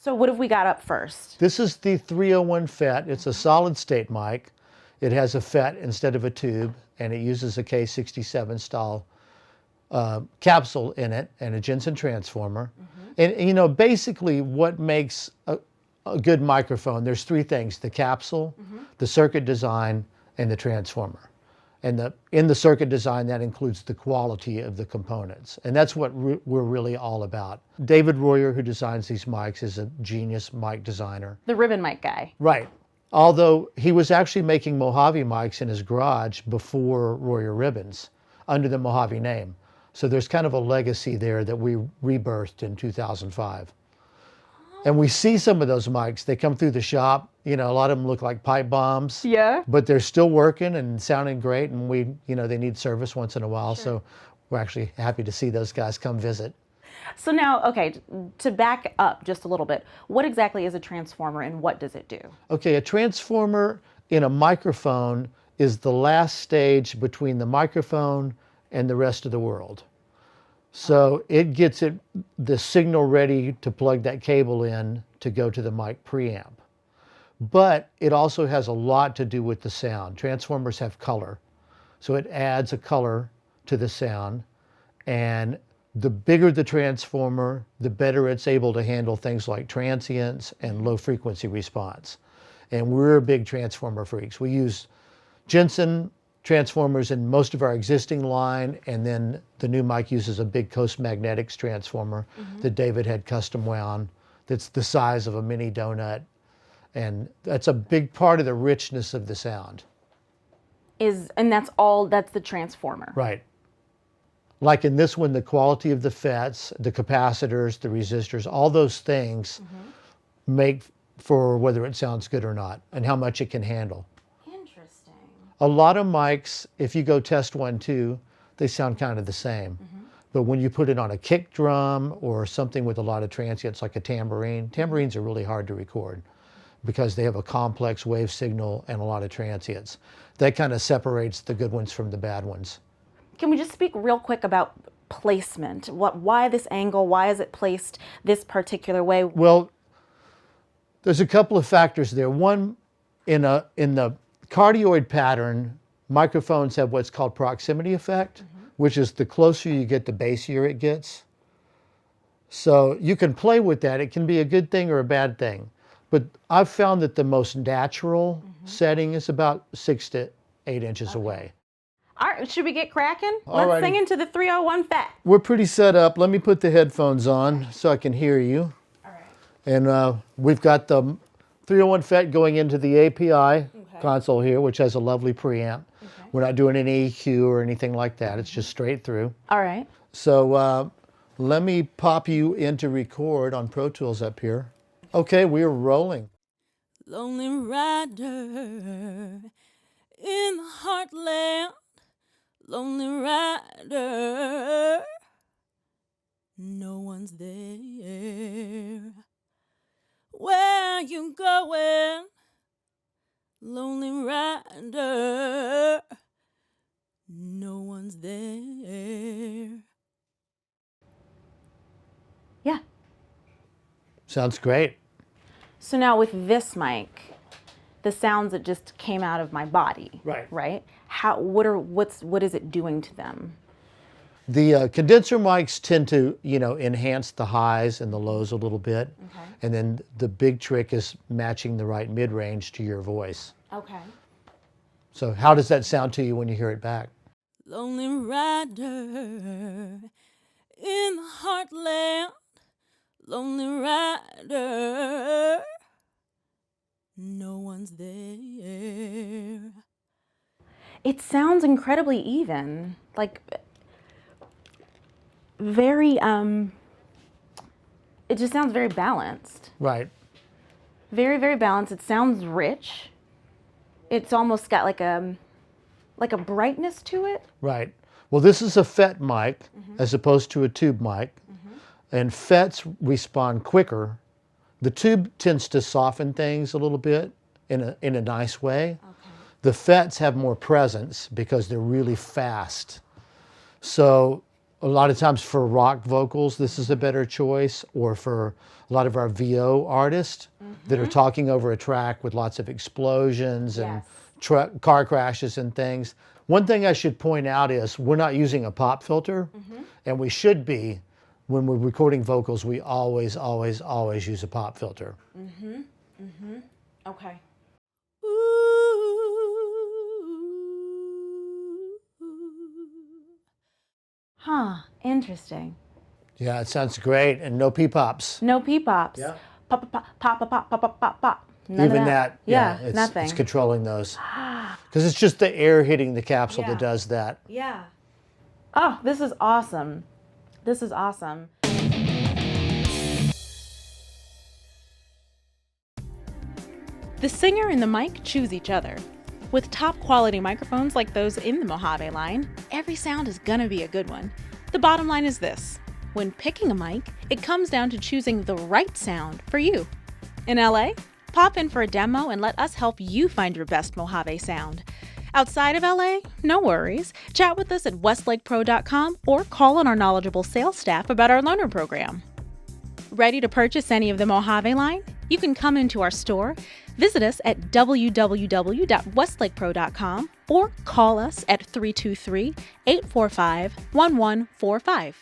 So what have we got up first? This is the 301fet. It's a solid state mic. It has a FET instead of a tube, and it uses a K67 style capsule in it and a Jensen transformer. And you know, basically what makes a good microphone, there's three things: the capsule, the circuit design, and the transformer. And in the circuit design, that includes the quality of the components. And that's what we're really all about. David Royer, who designs these mics, is a genius mic designer. The ribbon mic guy. Right. Although he was actually making Mojave mics in his garage before Royer Ribbons under the Mojave name. So there's kind of a legacy there that we rebirthed in 2005. And we see some of those mics, they come through the shop, you know, a lot of them look like pipe bombs. Yeah. But they're still working and sounding great, and you know, they need service once in a while. Sure. So we're actually happy to see those guys come visit. So now, okay, to back up just a little bit, what exactly is a transformer and what does it do? Okay, a transformer in a microphone is the last stage between the microphone and the rest of the world. So it gets the signal ready to plug that cable in to go to the mic preamp. But it also has a lot to do with the sound. Transformers have color, so it adds a color to the sound. And the bigger the transformer, the better it's able to handle things like transients and low frequency response. And we're big transformer freaks. We use Jensen transformers in most of our existing line, and then the new mic uses a big Coast Magnetics transformer that David had custom wound that's the size of a mini donut, and that's a big part of the richness of the sound. And that's the transformer. Right. Like in this one, the quality of the FETs, the capacitors, the resistors, all those things make for whether it sounds good or not and how much it can handle. A lot of mics, if you go test 1, 2, they sound kind of the same. But when you put it on a kick drum or something with a lot of transients like a tambourine, tambourines are really hard to record because they have a complex wave signal and a lot of transients. That kind of separates the good ones from the bad ones. Can we just speak real quick about placement? Why this angle? Why is it placed this particular way? Well, there's a couple of factors there. One, in the cardioid pattern, microphones have what's called proximity effect, which is the closer you get, the bassier it gets. So you can play with that. It can be a good thing or a bad thing. But I've found that the most natural setting is about 6 to 8 inches away. All right, should we get cracking? Let's sing into the 301fet. We're pretty set up. Let me put the headphones on so I can hear you. All right. And we've got the 301fet going into the API console here, which has a lovely preamp. We're not doing any EQ or anything like that. It's just straight through. All right. So let me pop you into record on Pro Tools up here. Okay, we're rolling. Lonely rider in the heartland, lonely rider, no one's there. Where you going? Lonely rider, no one's there. Yeah. Sounds great. So now with this mic, the sounds that just came out of my body, right? What is it doing to them? The condenser mics tend to, enhance the highs and the lows a little bit. Okay. And then the big trick is matching the right mid-range to your voice. Okay. So how does that sound to you when you hear it back? Lonely rider in the heartland, lonely rider, no one's there. It sounds incredibly even, like very, it just sounds very balanced. Right. Very, very balanced. It sounds rich. It's almost got like a brightness to it. Right. Well, this is a FET mic as opposed to a tube mic. And FETs respond quicker. The tube tends to soften things a little bit in a nice way. Okay. The FETs have more presence because they're really fast. So a lot of times for rock vocals, this is a better choice, or for a lot of our VO artists that are talking over a track with lots of explosions and car crashes and things. One thing I should point out is we're not using a pop filter, and we should be. When we're recording vocals, we always, always, always use a pop filter. Okay. Huh, interesting. Yeah, it sounds great, and no pee-pops. No pee-pops. Yeah. Pop, pop, pop, pop, pop, pop, pop, pop. Even that. Yeah, it's, nothing. It's controlling those. Because it's just the air hitting the capsule that does that. Yeah. Oh, this is awesome. This is awesome. The singer and the mic choose each other. With top quality microphones like those in the Mojave line, every sound is gonna be a good one. The bottom line is this: when picking a mic, it comes down to choosing the right sound for you. In LA, pop in for a demo and let us help you find your best Mojave sound. Outside of LA, no worries. Chat with us at westlakepro.com or call on our knowledgeable sales staff about our loaner program. Ready to purchase any of the Mojave line? You can come into our store, visit us at www.westlakepro.com or call us at 323-845-1145.